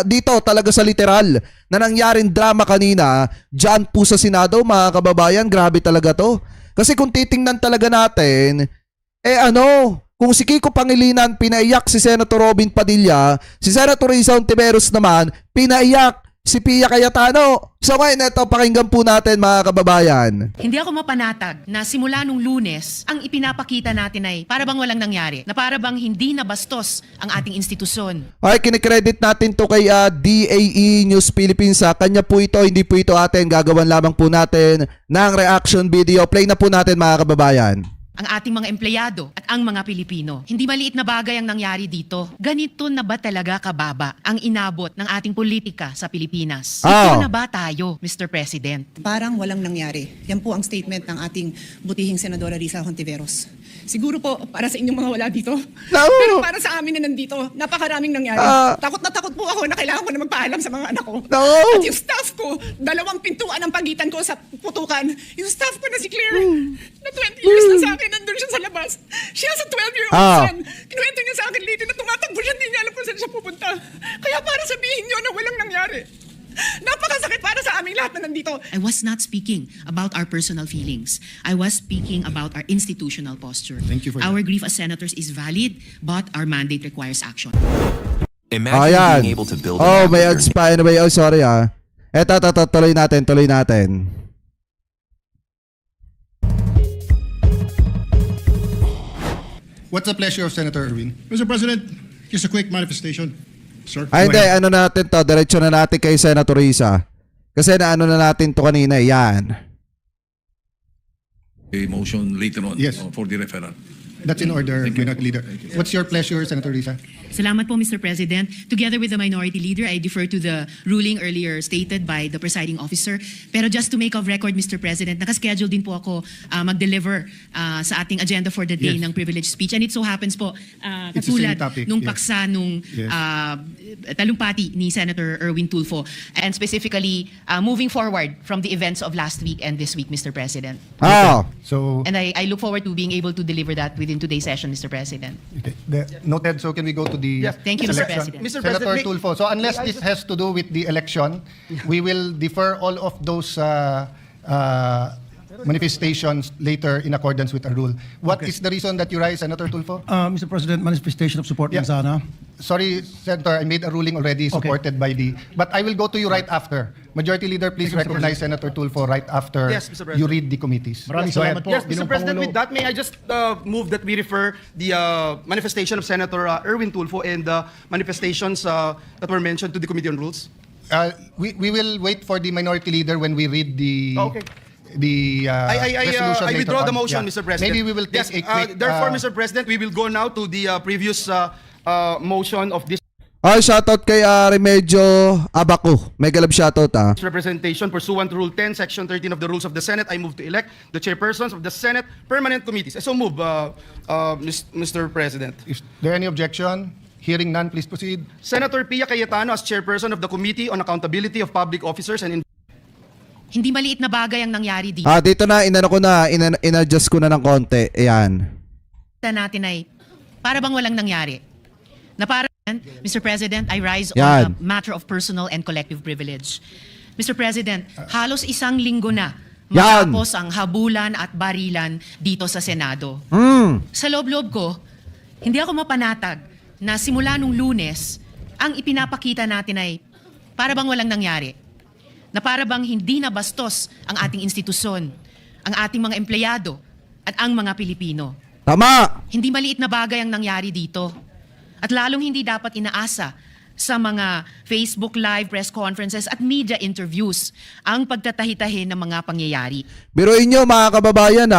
dito talaga sa literal na nangyaring drama kanina diyan po sa Senado, mga kababayan. Grabe talaga to. Kasi kung titingnan talaga natin, kung si Kiko Pangilinan pinaiyak si Senator Robin Padilla, si Senator Risa Hontiveros naman pinaiyak si Pia Cayetano. So ngayon, ito, pakinggan po natin, mga kababayan. Hindi ako mapanatag na simula nung Lunes, ang ipinapakita natin ay para bang walang nangyari, na para bang hindi nabastos ang ating institusyon. Okay, kinikredit natin to kay DAE News Philippines. Kanya po ito, hindi po ito atin. Gagawan lamang po natin ng reaction video. Play na po natin, mga kababayan. Ang ating mga empleyado at ang mga Pilipino. Hindi maliit na bagay ang nangyari dito. Ganito na ba talaga kababa ang inabot ng ating politika sa Pilipinas? Ito na ba tayo, Mr. President? Parang walang nangyari. Yan po ang statement ng ating butihing Senadora Risa Hontiveros. Siguro po para sa inyong mga wala dito. No. Pero para sa amin na nandito, napakaraming nangyari. Takot na takot po ako na kailangan ko na magpaalam sa mga anak ko. No. At yung staff ko, 2 pintuan ang pagitan ko sa putukan. Yung staff ko na si Claire, na 20 years na sa akin, nandun siya sa labas. She has a 12-year-old son. Kinuwento niya sa akin late na tumatakbo siya, hindi niya alam kung saan siya pupunta. Kaya para sabihin niyo na walang nangyari. Napakasakit para sa aming lahat na nandito. I was not speaking about our personal feelings. I was speaking about our institutional posture. Thank you for our grief as senators is valid, but our mandate requires action. Imagine being able to build may ads pa. Anyway, sorry Eto, tuloy natin. What's the pleasure of Senator Erwin? Mr. President, just a quick manifestation. Sir, Ay, go hindi. ahead. Ano natin to? Diretso na natin kay Senator Risa. Kasi na natin to kanina. Yan. A motion later on Yes. for the referral. That's in order, Thank you. Minority Leader. What's your pleasure, Senator Risa? Salamat po, Mr. President. Together with the Minority Leader, I defer to the ruling earlier stated by the presiding officer. Pero just to make of record, Mr. President, nakaschedule din po ako mag-deliver sa ating agenda for the day Yes. ng privileged speech. And it so happens po, It's the same katulad topic, nung yes. paksa nung Yes. talumpati ni Senator Erwin Tulfo. And specifically, moving forward from the events of last week and this week, Mr. President. So, And I look forward to being able to deliver that within today's session, Mr. President. noted. So can we go to the Thank you, Mr. election? President. Mr. Senator President, Tulfo. So unless this has to do with the election, we will defer all of those manifestations later in accordance with our rule. What is the reason that you rise, Senator Tulfo? Mr. President, manifestation of support Yeah. lang sana. Sorry, Senator, I made a ruling already supported by the... But I will go to you right after. Majority Leader, please recognize Senator Tulfo right after Yes, Mr. President. you read the committees. Maraming Go ahead. salamat po. Yes, Mr. President, with that, may I just move that we refer the manifestation of Senator Erwin Tulfo and the manifestations that were mentioned to the Committee on Rules? We will wait for the Minority Leader when we read the... Okay. The resolution I later withdraw the on. motion, Yeah. Mr. President. Maybe we will take a quick... Therefore, Mr. President, we will go now to the previous motion of this Ay, shoutout kay Remedyo Abaco. Mega love shoutout representation pursuant to Rule 10, Section 13 of the Rules of the Senate. I move to elect the chairpersons of the Senate Permanent Committees. I so move, Mr. President. Is there any objection? Hearing none, please proceed. Senator Pia Cayetano as chairperson of the Committee on Accountability of Public Officers and Hindi maliit na bagay ang nangyari dito. Dito na, in-adjust ko na ng konti. Ayan. Natin ay para bang walang nangyari. Na para, Mr. President, I rise Yan. on a matter of personal and collective privilege. Mr. President, halos 1 linggo na Yan. matapos ang habulan at barilan dito sa Senado. Sa loob-loob ko, hindi ako mapanatag na simula nung Lunes, ang ipinapakita natin ay para bang walang nangyari. Na para bang hindi nabastos ang ating institusyon, ang ating mga empleyado at ang mga Pilipino. Tama! Hindi maliit na bagay ang nangyari dito. At lalong hindi dapat inaasa sa mga Facebook Live, press conferences at media interviews ang pagtatahi-tahi ng mga pangyayari. Biruin nyo, mga kababayan,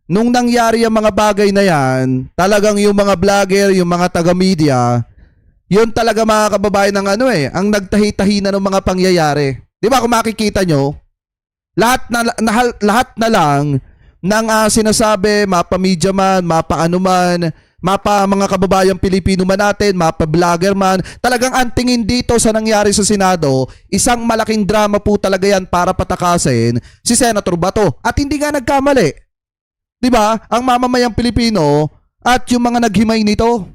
nung nangyari ang mga bagay na yan, talagang yung mga vlogger, yung mga taga-media, yun talaga, mga kababayan, ng ang nagtahi-tahi na ng mga pangyayari. Di ba, kung makikita nyo, lahat na lang ng sinasabi, mapa-media man, mapa-ano man, mapa mga kababayang Pilipino man natin, mapa vlogger man, talagang ang tingin dito sa nangyari sa Senado, isang malaking drama po talaga yan para patakasin si Senator Bato. At hindi nga nagkamali. 'Di ba? Ang mamamayang Pilipino at yung mga naghimay nito.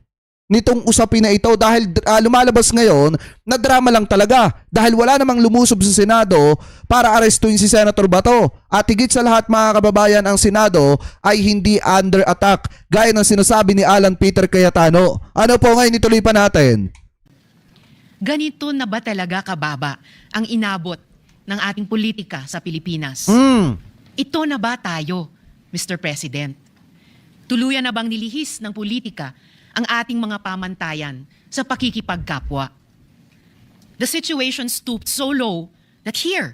nitong usapin na ito dahil lumalabas ngayon na drama lang talaga dahil wala namang lumusob sa Senado para arestuin si Senator Bato. At higit sa lahat mga kababayan, ang Senado ay hindi under attack gaya ng sinasabi ni Alan Peter Cayetano. Ano po ngayon, ituloy pa natin. Ganito na ba talaga kababa ang inabot ng ating politika sa Pilipinas? Ito na ba tayo, Mr. President? Tuluyan na bang nilihis ng politika ang ating mga pamantayan sa pakikipagkapwa? The situation stooped so low that here,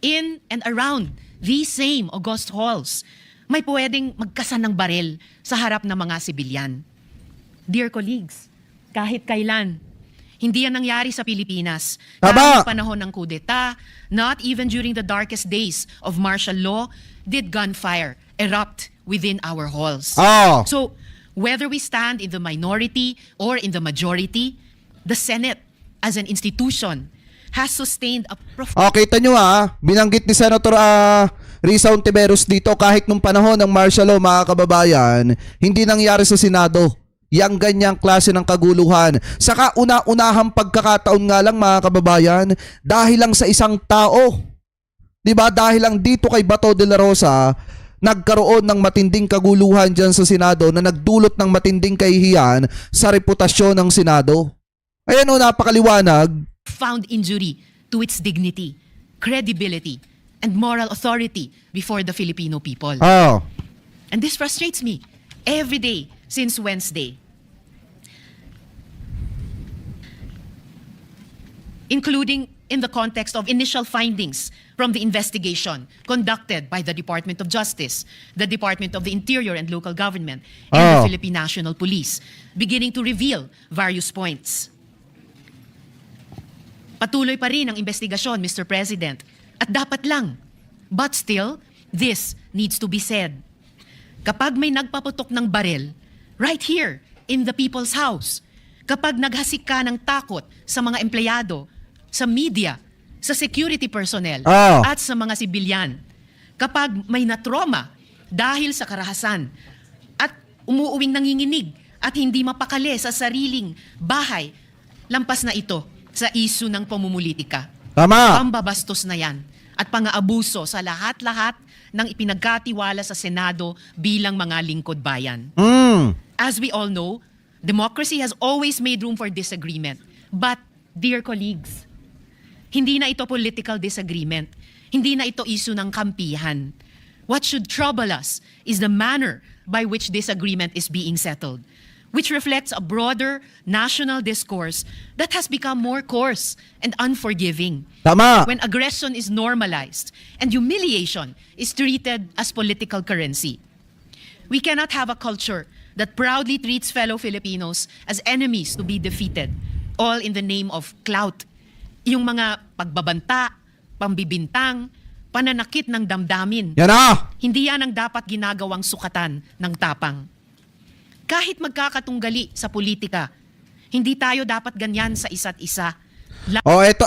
in and around these same august halls, may pwedeng magkasan ng barel sa harap ng mga sibilyan. Dear colleagues, kahit kailan, hindi yan nangyari sa Pilipinas. Tama! Kahit panahon ng kudeta, not even during the darkest days of martial law, did gunfire erupt within our halls. Oh. So, whether we stand in the minority or in the majority, the Senate as an institution has sustained a Kita nyo binanggit ni Senator Risa Hontiveros dito kahit nung panahon ng martial law mga kababayan, hindi nangyari sa Senado yang ganyang klase ng kaguluhan. Saka una-unahang pagkakataon nga lang mga kababayan dahil lang sa isang tao. 'Di ba? Dahil lang dito kay Bato de la Rosa nagkaroon ng matinding kaguluhan dyan sa Senado na nagdulot ng matinding kahihiyan sa reputasyon ng Senado. Ayan napakaliwanag. found injury to its dignity, credibility, and moral authority before the Filipino people. Oh. And this frustrates me every day since Wednesday. Including in the context of initial findings from the investigation conducted by the Department of Justice, the Department of the Interior and Local Government, and the Philippine National Police, beginning to reveal various points. Patuloy pa rin ang investigasyon, Mr. President, at dapat lang. But still, this needs to be said. Kapag may nagpaputok ng barel, right here, in the people's house, kapag naghasik ka ng takot sa mga empleyado, sa media, sa security personnel, at sa mga sibilyan, kapag may natroma dahil sa karahasan, at umuuwing nanginginig at hindi mapakali sa sariling bahay, lampas na ito sa isu ng pamumulitika. Tama. Pambabastos na yan at pang-aabuso sa lahat-lahat ng ipinagkatiwala sa Senado bilang mga lingkod bayan. As we all know, democracy has always made room for disagreement. But, dear colleagues, hindi na ito political disagreement. Hindi na ito isu ng kampihan. What should trouble us is the manner by which disagreement is being settled, which reflects a broader national discourse that has become more coarse and unforgiving. Tama. When aggression is normalized and humiliation is treated as political currency. We cannot have a culture that proudly treats fellow Filipinos as enemies to be defeated, all in the name of clout. Yung mga pagbabanta, pambibintang, pananakit ng damdamin. Yan na. Hindi yan ang dapat ginagawang sukatan ng tapang. Kahit magkakatunggali sa politika, hindi tayo dapat ganyan sa isa't isa.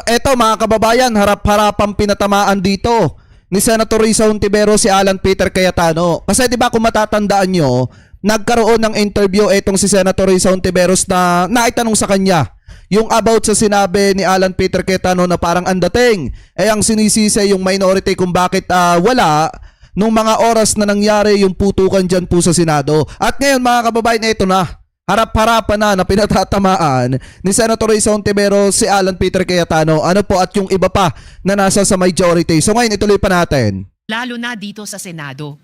Eto mga kababayan, harap-harapang pinatamaan dito ni Senator Risa Hontiveros si Alan Peter Cayetano. Kasi 'di ba kung matatandaan nyo, nagkaroon ng interview etong si Senator Risa Hontiveros na naitanong sa kanya yung about sa sinabi ni Alan Peter Cayetano na parang ang dating ang sinisisi yung minority kung bakit wala nung mga oras na nangyari yung putukan dyan po sa Senado. At ngayon mga kababayan, ito na. Harap-harapan na pinatatamaan ni Senator Risa Hontiveros si Alan Peter Cayetano. Ano po at yung iba pa na nasa sa majority. So ngayon ituloy pa natin. Lalo na dito sa Senado.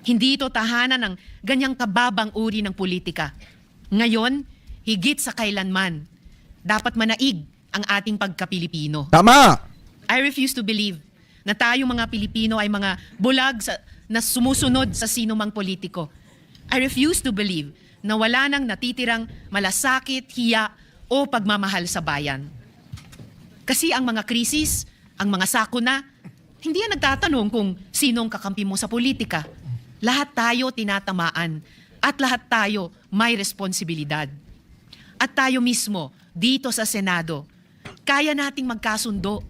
Hindi ito tahanan ng ganyang kababang uri ng politika. Ngayon, higit sa kailanman, dapat manaig ang ating pagka-Pilipino. Tama! I refuse to believe na tayo mga Pilipino ay mga bulag na sumusunod sa sino mang politiko. I refuse to believe na wala nang natitirang malasakit, hiya o pagmamahal sa bayan. Kasi ang mga krisis, ang mga sakuna, hindi yan nagtatanong kung sinong kakampi mo sa politika. Lahat tayo tinatamaan at lahat tayo may responsibilidad. At tayo mismo, dito sa Senado, kaya nating magkasundo.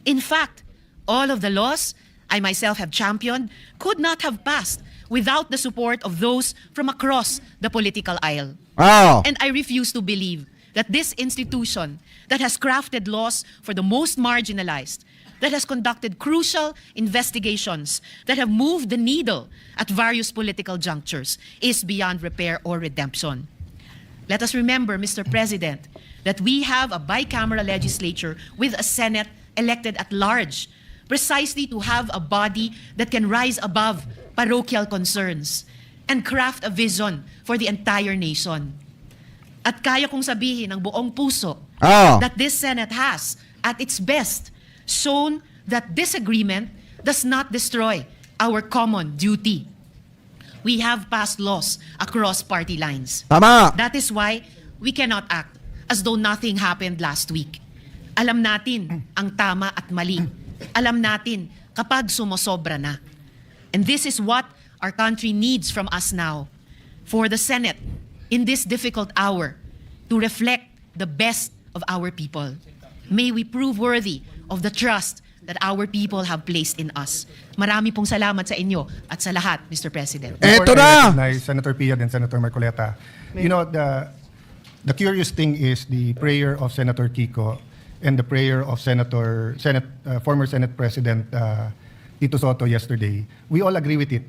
In fact, all of the laws I myself have championed could not have passed without the support of those from across the political aisle. Oh. And I refuse to believe that this institution that has crafted laws for the most marginalized, that has conducted crucial investigations, that have moved the needle at various political junctures, is beyond repair or redemption. Let us remember, Mr. President, that we have a bicameral legislature with a Senate elected at large, precisely to have a body that can rise above parochial concerns and craft a vision for the entire nation. At kaya kong sabihin ng buong puso Oh. that this Senate has, at its best, shown that disagreement does not destroy our common duty. We have passed laws across party lines. Tama. That is why we cannot act as though nothing happened last week. Alam natin ang tama at mali. Alam natin kapag sumosobra na. And this is what our country needs from us now. For the Senate, in this difficult hour, to reflect the best of our people. May we prove worthy of the trust that our people have placed in us. Marami pong salamat sa inyo at sa lahat, Mr. President. Eto Before I na! recognize Senator Pia and Senator Marcoleta, you know, the curious thing is the prayer of Senator Kiko and the prayer of former Senate President Tito Soto yesterday. We all agree with it.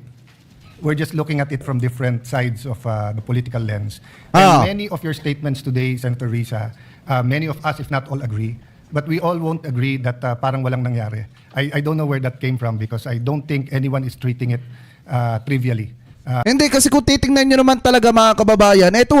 We're just looking at it from different sides of the political lens. Ah. And many of your statements today, Senator Risa, many of us, if not all, agree. But we all won't agree that parang walang nangyari. I don't know where that came from because I don't think anyone is treating it trivially. Hindi, kasi kung titingnan nyo naman talaga mga kababayan, eto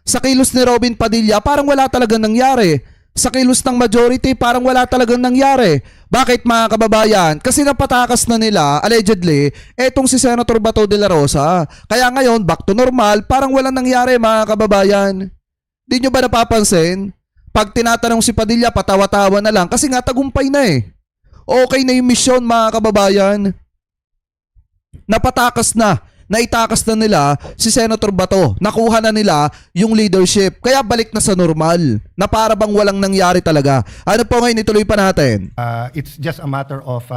sa kilos ni Robin Padilla, parang wala talagang nangyari. Sa kilos ng majority, parang wala talagang nangyari. Bakit mga kababayan? Kasi napatakas na nila, allegedly, etong si Senator Bato de la Rosa. Kaya ngayon, back to normal, parang walang nangyari mga kababayan. Di nyo ba napapansin? Pag tinatanong si Padilla, patawa-tawa na lang kasi nga tagumpay na eh. Okay na yung mission mga kababayan. Napatakas na. Naitakas na nila si Senator Bato. Nakuha na nila yung leadership. Kaya balik na sa normal. Na para bang walang nangyari talaga. Ano po ngayon, ituloy pa natin. It's just a matter of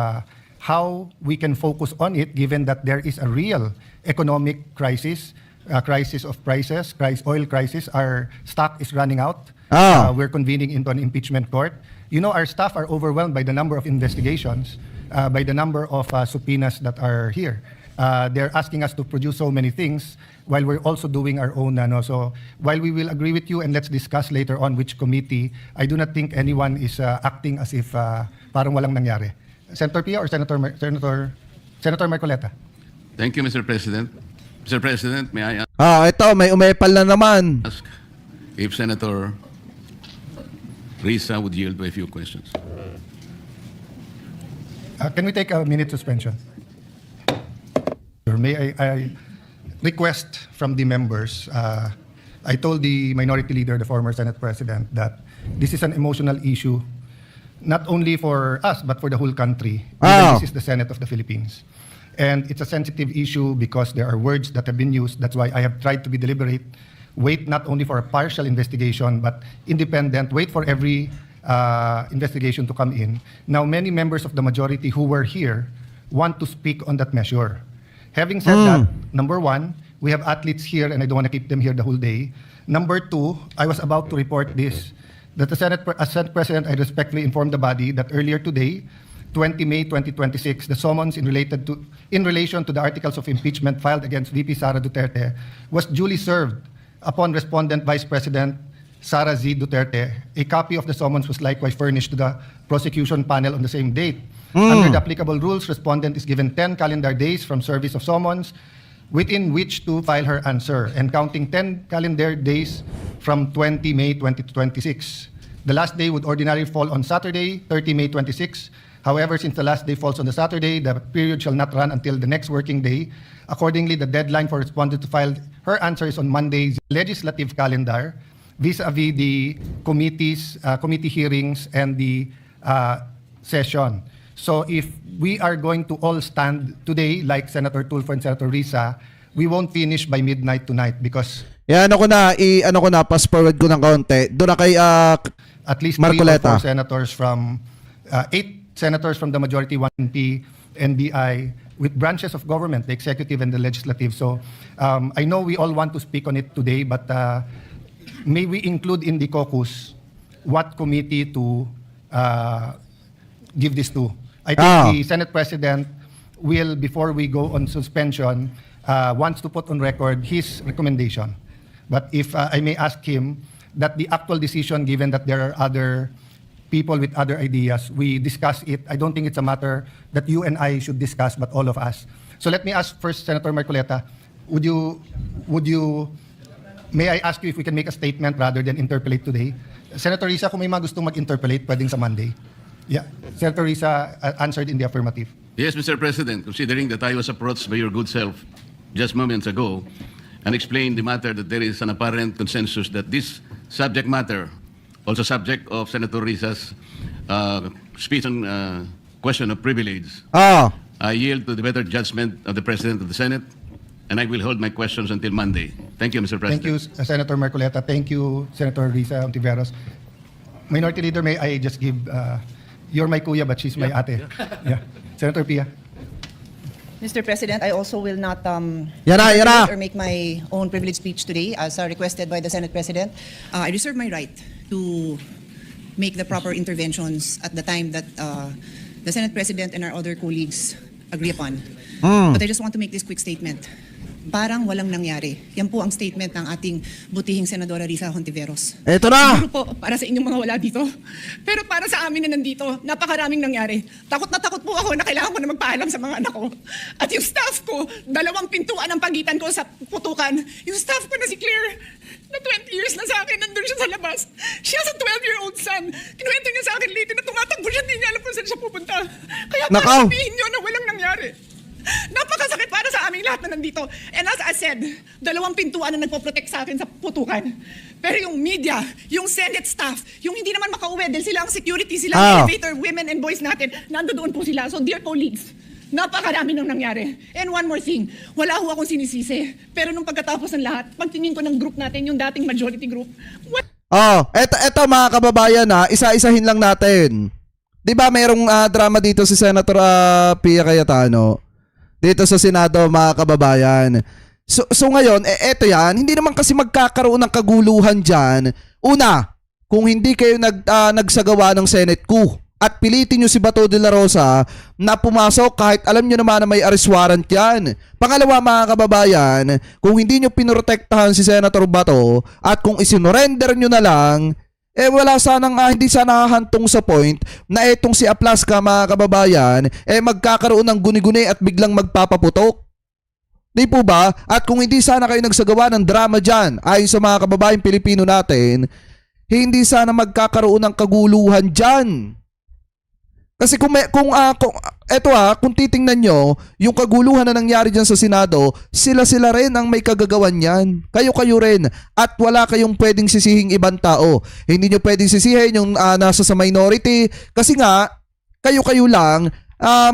how we can focus on it given that there is a real economic crisis, crisis of prices, oil crisis. Our stock is running out. We're convening into an impeachment court. You know, our staff are overwhelmed by the number of investigations, by the number of subpoenas that are here. They're asking us to produce so many things while we're also doing our own. So while we will agree with you and let's discuss later on which committee, I do not think anyone is acting as if parang walang nangyari. Senator Pia or Senator Marcoleta? Thank you, Mr. President. Mr. President, may I Ito, may umepal na naman. ask if Senator Risa would yield to a few questions? Can we take a minute suspension? May I request from the members, I told the minority leader, the former Senate President, that this is an emotional issue, not only for us, but for the whole country. Oh. This is the Senate of the Philippines. And it's a sensitive issue because there are words that have been used. That's why I have tried to be deliberate. Wait not only for a partial investigation, but independent. Wait for every investigation to come in. Now, many members of the majority who were here want to speak on that measure. Having said that, number one, we have athletes here and I don't want to keep them here the whole day. Number two, I was about to report this, that as Senate President, I respectfully informed the body that earlier today, 20 May 2026, the summons in relation to the articles of impeachment filed against VP Sara Duterte was duly served upon Respondent Vice President Sara Z. Duterte. A copy of the summons was likewise furnished to the prosecution panel on the same date. Under the applicable rules, respondent is given 10 calendar days from service of summons within which to file her answer, and counting 10 calendar days from 20 May 2026. The last day would ordinarily fall on Saturday, 30 May 26. However, since the last day falls on the Saturday, the period shall not run until the next working day. Accordingly, the deadline for respondent to file her answer is on Monday's legislative calendar, vis-a-vis the committee hearings and the session. So if we are going to all stand today, like Senator Tulfo and Senator Risa, we won't finish by midnight tonight because Yan, pass forward ko ng konti. Doon na kay at least 3 or Marcoleta. 4 senators from 8 senators from the majority 1P, NBI, with branches of government, the executive and the legislative. So I know we all want to speak on it today, but may we include in the caucus what committee to give this to. I think the Senate President will, before we go on suspension, wants to put on record his recommendation. But if I may ask him, that the actual decision, given that there are other people with other ideas, we discuss it. I don't think it's a matter that you and I should discuss, but all of us. So let me ask first, Senator Marcoleta, would you, may I ask you if we can make a statement rather than interpolate today? Senator Risa, kung may mga gustong mag-interpolate, pwedeng sa Monday. Yeah, Senator Risa answered in the affirmative. Yes, Mr. President, considering that I was approached by your good self just moments ago and explained the matter that there is an apparent consensus that this subject matter, also subject of Senator Risa's speech on question of privilege, I yield to the better judgment of the President of the Senate, and I will hold my questions until Monday. Thank you, Mr. President. Thank you, Senator Marcoleta. Thank you, Senator Risa Ontiveros. Minority Leader, may I just give, you're my kuya, but she's my ate. Yeah. Senator Pia. Mr. President, I also will not Yara. or make my own privileged speech today as requested by the Senate President. I reserve my right to make the proper interventions at the time that the Senate President and our other colleagues agree upon. But I just want to make this quick statement. Parang walang nangyari. Yan po ang statement ng ating butihing Senadora Risa Hontiveros. Eto na! Siguro po, para sa inyong mga wala dito. Pero para sa amin na nandito, napakaraming nangyari. Takot na takot po ako na kailangan ko na magpaalam sa mga anak ko. At yung staff ko, 2 pintuan ang pagitan ko sa putukan. Yung staff ko na si Claire, na 20 years na sa akin, nandun siya sa labas. She has a 12-year-old son. Kinuwento niya sa akin late na tumatakbo siya, hindi niya alam kung saan siya pupunta. Kaya para Nakaw! sabihin niyo na walang nangyari. Napakasakit para sa aming lahat na nandito. And as I said, 2 pintuan na nagpo-protect sa akin sa putukan. Pero yung media, yung Senate staff, yung hindi naman makauwi dahil sila ang security, sila ang elevator, women and boys natin, nandoon po sila. So dear colleagues, napakarami nang nangyari. And one more thing, wala ho akong sinisisi. Pero nung pagkatapos ng lahat, pagtingin ko ng group natin, yung dating majority group, Eto mga kababayan isa-isahin lang natin. 'Di ba merong drama dito si Senator Pia Cayetano dito sa Senado mga kababayan. So ngayon, eto yan, hindi naman kasi magkakaroon ng kaguluhan dyan. Una, kung hindi kayo nagsagawa ng Senate coup at pilitin nyo si Bato de la Rosa na pumasok kahit alam nyo naman na may arrest warrant yan. Pangalawa mga kababayan, kung hindi nyo pinoprotektahan si Senator Bato at kung isinorender nyo na lang, wala sanang hindi sana hahantong sa point na etong si Aplaska mga kababayan magkakaroon ng guni-guni at biglang magpapaputok. Di po ba? At kung hindi sana kayo nagsagawa ng drama dyan ayon sa mga kababayan Pilipino natin, hindi sana magkakaroon ng kaguluhan dyan. Kasi kung titingnan nyo, yung kaguluhan na nangyari dyan sa Senado, sila rin ang may kagagawan yan. Kayo rin. At wala kayong pwedeng sisihing ibang tao. Hindi nyo pwedeng sisihin yung nasa sa minority. Kasi nga, kayo lang,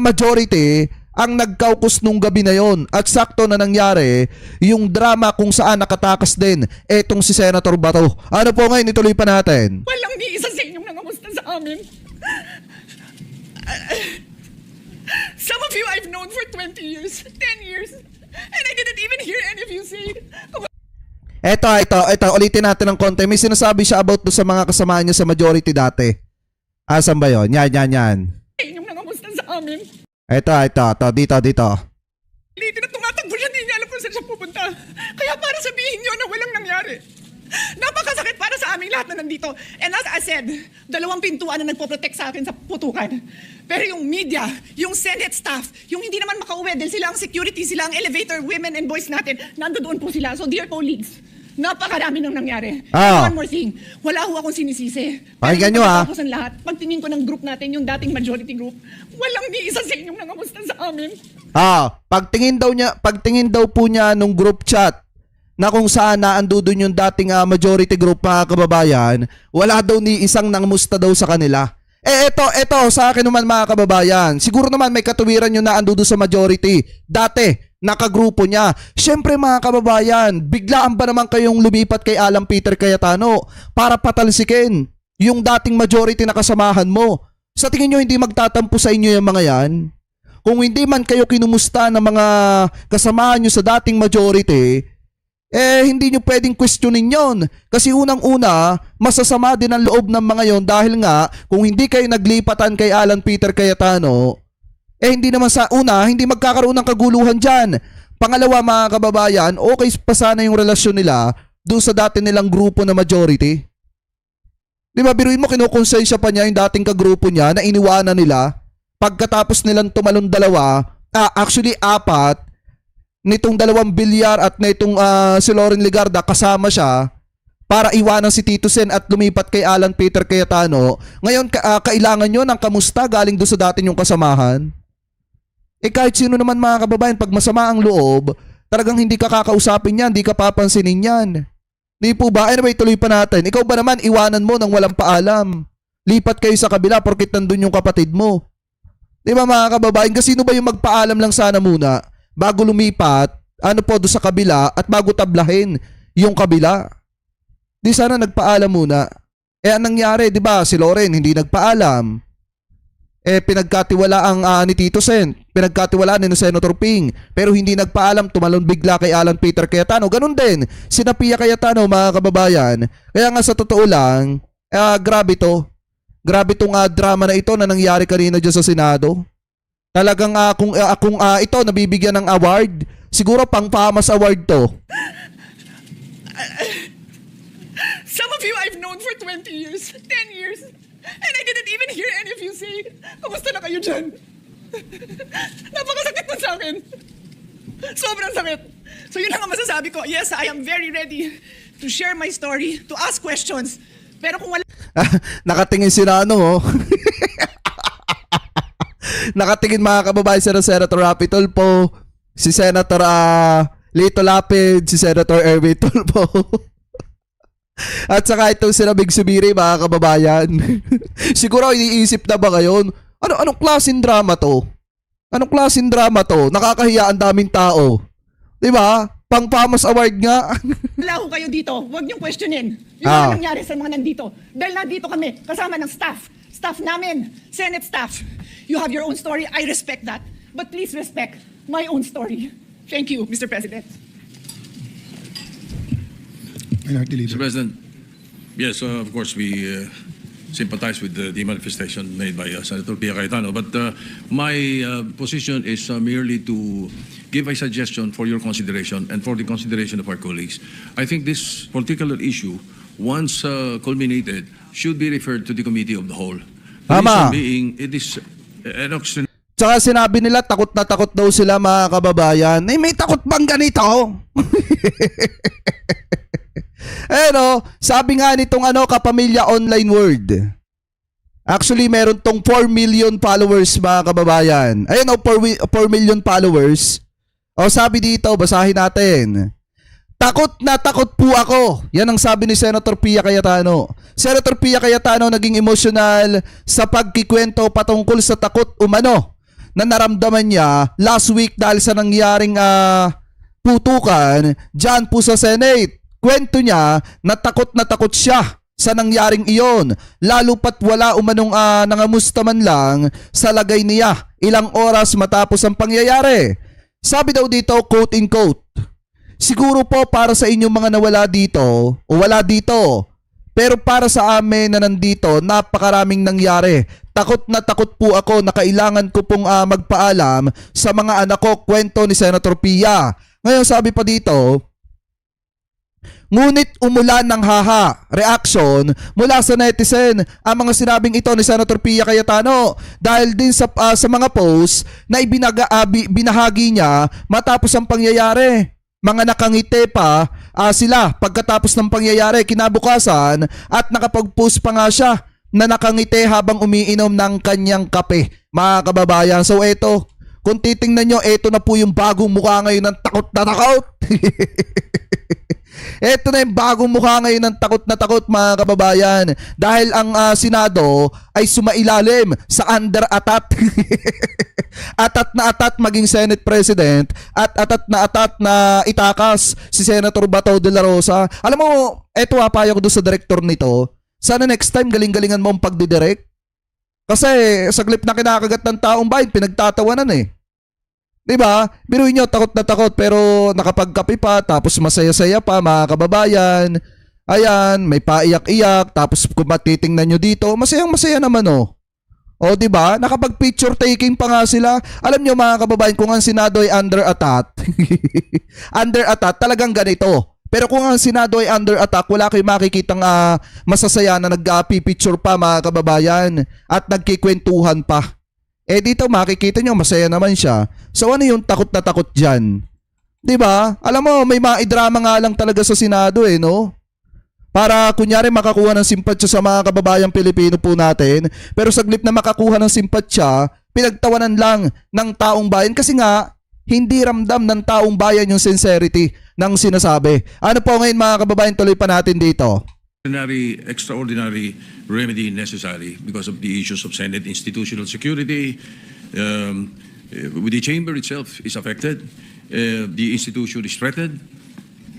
majority, ang nagkaukus nung gabi na yon. At sakto na nangyari, yung drama kung saan nakatakas din etong si Senator Bato. Ano po ngayon, ituloy pa natin. walang ni isa sa inyong nangamusta sa amin. Some of you I've known for 20 years, 10 years, and I didn't even hear any of you say, Eto, ulitin natin ng konti. May sinasabi siya about do sa mga kasama niya sa majority dati. Asan ba yun? Yan. inyong nangamusta sa amin. Eto, dito. Liti na tumatakbo siya, hindi niya alam kung saan siya pupunta. Kaya para sabihin niyo na walang nangyari. Napakasakit para sa aming lahat na nandito. And as I said, 2 pintuan na nagpo-protect sa akin sa putukan. Pero yung media, yung Senate staff, yung hindi naman makauwi dahil sila ang security, sila ang elevator, women and boys natin, nandoon po sila. So dear colleagues, napakarami nang nangyari. And one more thing, wala ho akong sinisisi. Pakinggan nyo Tapos ang lahat, pagtingin ko ng group natin, yung dating majority group, walang ni isa sa inyong nangamusta sa amin. Pagtingin daw po niya nung group chat na kung saan naando doon yung dating majority group mga kababayan, wala daw ni isang nangamusta daw sa kanila. Eto, sa akin naman mga kababayan, siguro naman may katuwiran yung naando doon sa majority. Dati, nakagrupo niya. Siyempre mga kababayan, biglaan ba naman kayong lumipat kay Alan Peter Cayetano para patalsikin yung dating majority na kasamahan mo? Sa tingin nyo hindi magtatampo sa inyo yung mga yan? Kung hindi man kayo kinumusta ng mga kasamahan nyo sa dating majority, hindi nyo pwedeng questionin yon. Kasi unang-una, masasama din ang loob ng mga yon dahil nga, kung hindi kayo naglipatan kay Alan Peter Cayetano, hindi naman sa una, hindi magkakaroon ng kaguluhan dyan. Pangalawa mga kababayan, okay pa sana yung relasyon nila doon sa dati nilang grupo na majority. Di ba, biruin mo, kinukonsensya pa niya yung dating kagrupo niya na iniwanan nila pagkatapos nilang tumalon actually 4, nitong 2 Bilyar at nitong si Loren Legarda kasama siya para iwanan si Tito Sen at lumipat kay Alan Peter Cayetano. Ngayon, kailangan nyo ng kamusta galing doon sa dati nyong kasamahan? Kahit sino naman mga kababayan, pag masama ang loob, talagang hindi ka kakausapin yan, hindi ka papansinin yan. Di po ba? Anyway, tuloy pa natin. Ikaw ba naman, iwanan mo nang walang paalam? Lipat kayo sa kabila porkit nandun yung kapatid mo. Di ba mga kababayan? Kasi sino ba yung magpaalam lang sana muna bago lumipat, doon sa kabila at bago tablahin yung kabila? Di sana nagpaalam muna. Anong nangyari, di ba? Si Loren hindi nagpaalam. Pinagkatiwalaan ni Tito Sen, pinagkatiwalaan ni Senator Ping, pero hindi nagpaalam, tumalon bigla kay Alan Peter Cayetano. Ganun din, si Pia Cayetano mga kababayan. Kaya nga sa totoo lang, grabe to. Grabe tong drama na ito na nangyari kanina dyan sa Senado. Talagang kung ito nabibigyan ng award, siguro pang Pamas Award to. Some of you I've known for 20 years, 10 years, and I didn't even hear any of you say, kamusta na kayo dyan? Napakasakit na sa akin. Sobrang sakit. So yun ang masasabi ko. Yes, I am very ready to share my story, to ask questions. Pero kung wala... Nakatingin si oh. Nakatingin mga kababayan si Senator Rapi Tulfo, si Senator Lito Lapid, si Senator Erwin Tulfo. At saka itong si Big Subiri mga kababayan. Siguro iniisip na ba ngayon, anong klaseng drama to? Anong klaseng drama to? Nakakahiya ang daming tao. 'Di ba? Pang Pamas Award nga. Wala ko kayo dito, huwag niyong questionin. Yung mga nangyari sa mga nandito. Dahil nandito kami, kasama ng staff. Staff namin, Senate staff. You have your own story, I respect that. But please respect my own story. Thank you, Mr. President. Minority Leader. Mr. President, yes, of course, we sympathize with the manifestation made by Senator Pia Cayetano. But my position is merely to give a suggestion for your consideration and for the consideration of our colleagues. I think this particular issue, once culminated, should be referred to the Committee of the Whole. The Tama. reason being, it is an Tsaka sinabi nila takot na takot daw sila mga kababayan. May takot bang ganito? Sabi nga nitong Kapamilya Online World. Actually, meron tong 4 million followers mga kababayan. Ayun 4 million followers. Sabi dito, basahin natin. Takot na takot po ako. Yan ang sabi ni Senator Pia Cayetano. Senator Pia Cayetano naging emosyonal sa pagkikwento patungkol sa takot umano na naramdaman niya last week dahil sa nangyaring putukan dyan po sa Senate. Kwento niya na takot siya sa nangyaring iyon, lalo pat wala umanong nangamusta man lang sa lagay niya ilang oras matapos ang pangyayari. Sabi daw dito, quote in quote, siguro po para sa inyong mga nawala dito o wala dito, pero para sa amin na nandito, napakaraming nangyari. Takot na takot po ako na kailangan ko pong magpaalam sa mga anak ko, kwento ni Senator Pia. Ngayon sabi pa dito, ngunit umulan ng haha, reaction mula sa netizen ang mga sinabing ito ni Senator Pia Cayetano dahil din sa mga posts na binahagi niya matapos ang pangyayari. Mga nakangiti pa sila pagkatapos ng pangyayari kinabukasan at nakapag-post pa nga siya na nakangiti habang umiinom ng kanyang kape, mga kababayan. So eto, kung titingnan nyo, eto na po yung bagong mukha ngayon ng takot na takot. Ito na yung bagong mukha ngayon ng takot na takot mga kababayan dahil ang Senado ay sumailalim sa under atat. Atat na atat maging Senate President at atat na itakas si Senator Bato de la Rosa. Alam mo, eto payo ko doon sa director nito. Sana next time galing-galingan mo ang pagdidirect. Kasi sa clip na kinakagat ng taong bayan, pinagtatawanan eh. 'Di ba? Biruin nyo, takot na takot pero nakapagkape pa, tapos masaya-saya pa mga kababayan. Ayan, may paiyak-iyak, tapos kung matitingnan nyo dito, masayang-masaya naman oh. O 'di ba? Nakapag-picture taking pa nga sila. Alam nyo mga kababayan, kung ang Senado ay under attack, under attack, talagang ganito. Pero kung ang Senado ay under attack, wala kayong makikitang masasaya na nag-picture pa mga kababayan at nagkikwentuhan pa. Eh dito makikita nyo, masaya naman siya. So ano yung takot na takot dyan? 'Di ba? Alam mo, may maidrama nga lang talaga sa Senado eh, no? Para kunyari makakuha ng simpatsya sa mga kababayang Pilipino po natin, pero saglit na makakuha ng simpatsya, pinagtawanan lang ng taong bayan kasi nga hindi ramdam ng taong bayan yung sincerity ng sinasabi. Ano po ngayon mga kababayan, tuloy pa natin dito. Extraordinary remedy necessary because of the issues of Senate institutional security. The chamber itself is affected. The institution is threatened.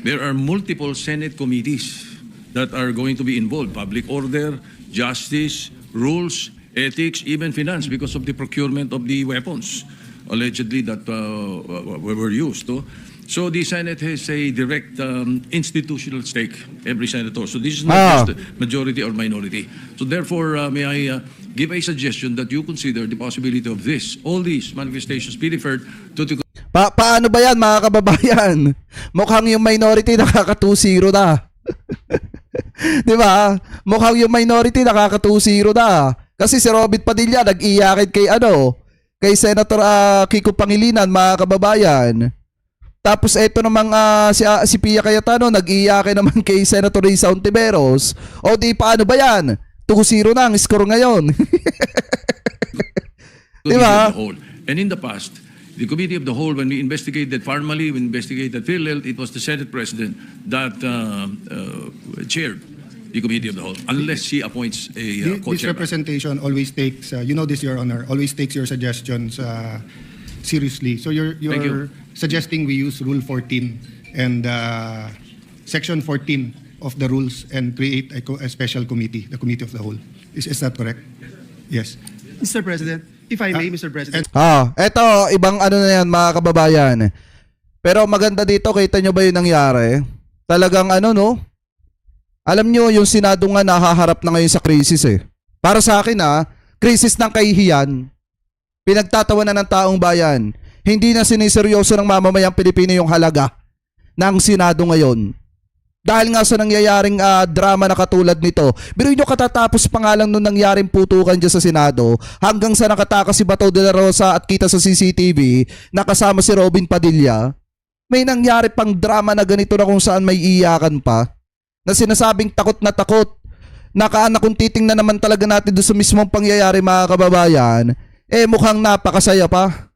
There are multiple Senate committees that are going to be involved. Public order, justice, rules, ethics, even finance because of the procurement of the weapons allegedly that were used. So the Senate has a direct institutional stake, every senator. So this is not just majority or minority. So therefore, may I give a suggestion that you consider the possibility of all these manifestations be referred to the... Paano ba yan mga kababayan? Mukhang yung minority nakaka-2-0 na. Di ba? Mukhang yung minority nakaka-2-0 na. Kasi si Robin Padilla nag-iyakin kay Senator Kiko Pangilinan mga kababayan. Tapos eto namang si Pia Cayetano nag-iyakin naman kay Senator Risa Ontiveros. O di paano ba yan? 2-0 na ang score ngayon. Di ba? And in the past, the Committee of the Whole, when we investigated Farmally, we investigated PhilHealth, it was the Senate President that chaired the Committee of the Whole, unless he appoints a This co-chairman. representation always takes, you know this, Your Honor, always takes your suggestions seriously. So Thank you. you're suggesting we use Rule 14 and Section 14 of the rules and create a special committee, the Committee of the Whole. Is that correct? Yes. Mr. President, if I may, Mr. President. Eto, ibang ano na yan mga kababayan. Pero maganda dito, kita nyo ba yung nangyari? Talagang alam nyo yung Senado nga nahaharap na ngayon sa krisis eh. Para sa akin krisis ng kahihiyan. Pinagtatawanan ng taong bayan. Hindi na siniseryoso ng mamamayang Pilipino yung halaga ng Senado ngayon. Dahil nga sa nangyayaring drama na katulad nito. Pero nyo katatapos pa nga lang nung nangyaring putukan dyan sa Senado hanggang sa nakatakas si Bato de la Rosa at kita sa CCTV na kasama si Robin Padilla. May nangyari pang drama na ganito na kung saan may iyakan pa. Na sinasabing takot na takot. Kung titingnan naman talaga natin doon sa mismong pangyayari mga kababayan, mukhang napakasaya pa.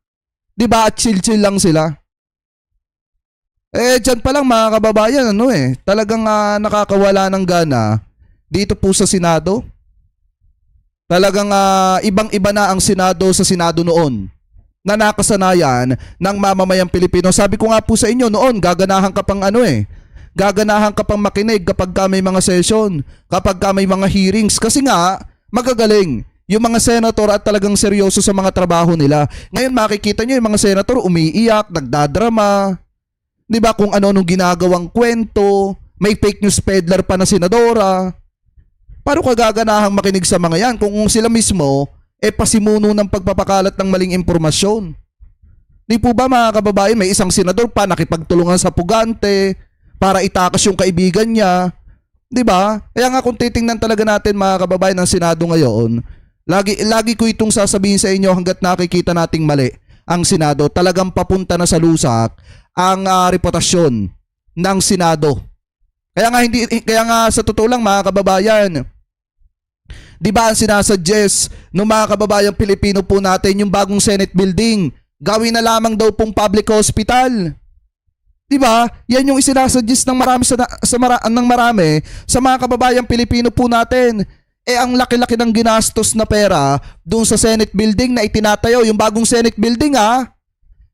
Diba at chill-chill lang sila. Dyan pa lang mga kababayan, talagang nakakawala ng gana dito po sa Senado. Talagang ibang-iba na ang Senado sa Senado noon na nakasanayan ng mamamayang Pilipino. Sabi ko nga po sa inyo noon, gaganahan ka pang gaganahan ka pang makinig kapag ka may mga session, kapag ka may mga hearings, kasi nga magagaling yung mga senator at talagang seryoso sa mga trabaho nila. Ngayon makikita nyo yung mga senator umiiyak, nagdadrama, di ba, kung ano-anong ginagawang kwento, may fake news peddler pa na senadora. Paano ka gaganahang makinig sa mga yan kung sila mismo pasimuno ng pagpapakalat ng maling impormasyon? Di po ba mga kababayan, may isang senador pa nakipagtulungan sa pugante para itakas yung kaibigan niya. Di ba? Kaya nga kung titingnan talaga natin mga kababayan ng Senado ngayon, lagi ko itong sasabihin sa inyo hanggat nakikita nating mali ang Senado, talagang papunta na sa lusak ang reputasyon ng Senado. Kaya nga sa totoo lang mga kababayan, di ba ang sinasuggest ng mga kababayang Pilipino po natin yung bagong Senate building, gawin na lamang daw pong public hospital. Di ba? Yan yung isinasuggest ng marami sa mga kababayang Pilipino po natin. Ang laki-laki ng ginastos na pera doon sa Senate building na itinatayo, yung bagong Senate building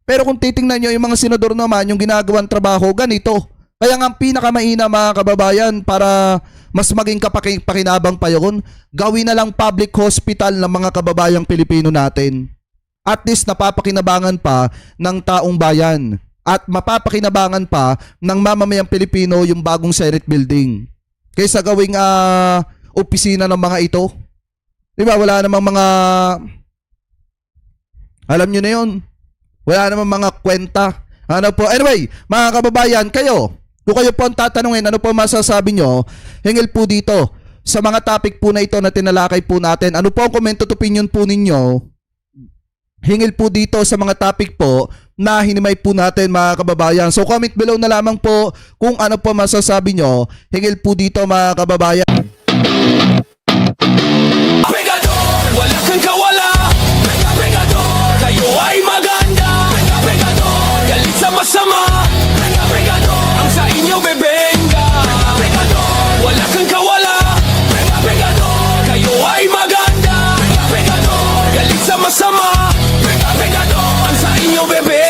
Pero kung titingnan nyo yung mga senador naman, yung ginagawang trabaho, ganito. Kaya nga ang pinakamaina mga kababayan para mas maging pakinabang pa yun, gawin na lang public hospital ng mga kababayang Pilipino natin. At least napapakinabangan pa ng taong bayan at mapapakinabangan pa ng mamamayang Pilipino yung bagong Senate building. Kaysa gawing opisina ng mga ito. Di ba? Wala namang mga... Alam nyo na yun. Wala namang mga kwenta. Ano po? Anyway, mga kababayan, kayo, kung kayo po ang tatanungin, ano po masasabi nyo, hingil po dito sa mga topic po na ito na tinalakay po natin. Ano po ang comment at opinion po ninyo? Hingil po dito sa mga topic po na hinimay po natin mga kababayan. So comment below na lamang po kung ano po masasabi nyo. Hingil po dito mga kababayan. Pegador, wala kang kawala. Pegador, kayo ay maganda. Pegador, galit sa masama. Pegador, ang sa inyo bebenga. Pegador, wala kang kawala. Pegador, kayo ay maganda. Pegador, galit sa masama. Pegador, ang sa inyo bebenga.